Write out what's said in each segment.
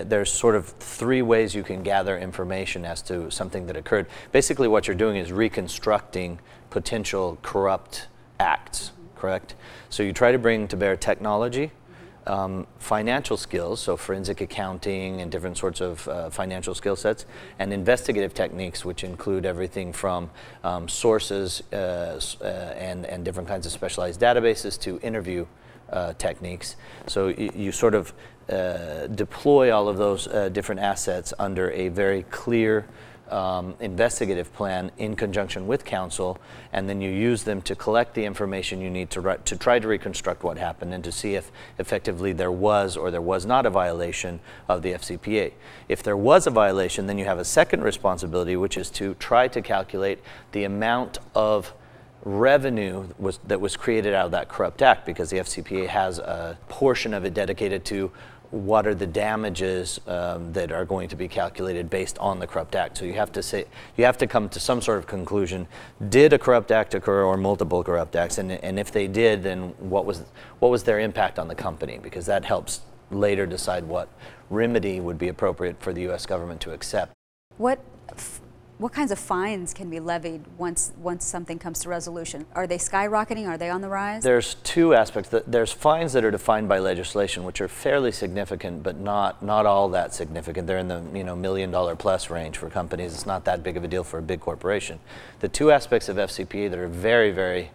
There's sort of three ways you can gather information as to something that occurred. Basically what you're doing is reconstructing potential corrupt acts, correct? So you try to bring to bear technology, financial skills, so forensic accounting and different sorts of financial skill sets, and investigative techniques, which include everything from sources and different kinds of specialized databases to interview techniques. So you sort of deploy all of those different assets under a very clear investigative plan in conjunction with counsel, and then you use them to collect the information you need to try to reconstruct what happened and to see if effectively there was or there was not a violation of the FCPA. If there was a violation, then you have a second responsibility, which is to try to calculate the amount of revenue that was created out of that corrupt act, because the FCPA has a portion of it dedicated to what are the damages that are going to be calculated based on the corrupt act. So you have to come to some sort of conclusion. Did a corrupt act occur or multiple corrupt acts? And if they did, then what was their impact on the company? Because that helps later decide what remedy would be appropriate for the U.S. government to accept. What kinds of fines can be levied once something comes to resolution? Are they skyrocketing? Are they on the rise? There's two aspects. There's fines that are defined by legislation, which are fairly significant, but not all that significant. They're in the $1 million plus range for companies. It's not that big of a deal for a big corporation. The two aspects of FCPA that are very, very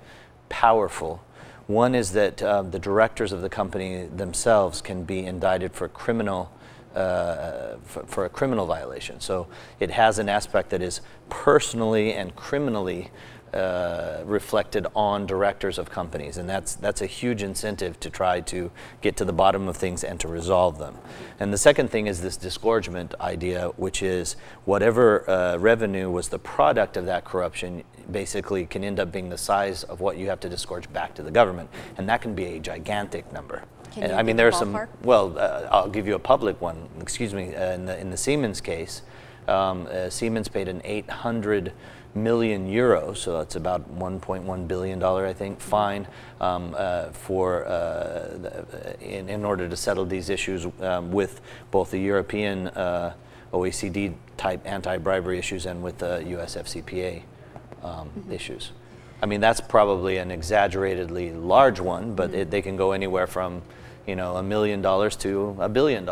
powerful. One is that the directors of the company themselves can be indicted for a criminal violation. So it has an aspect that is personally and criminally reflected on directors of companies, and that's a huge incentive to try to get to the bottom of things and to resolve them. And the second thing is this disgorgement idea, which is whatever revenue was the product of that corruption basically can end up being the size of what you have to disgorge back to the government, and that can be a gigantic number. And I mean, there are some. Well, I'll give you a public one. Excuse me. In the Siemens case, Siemens paid an 800 million euros, so that's about $1.1 billion, I think, fine in order to settle these issues with both the European OECD type anti-bribery issues and with the US FCPA issues. I mean, that's probably an exaggeratedly large one, but they can go anywhere from $1 million to $1 billion.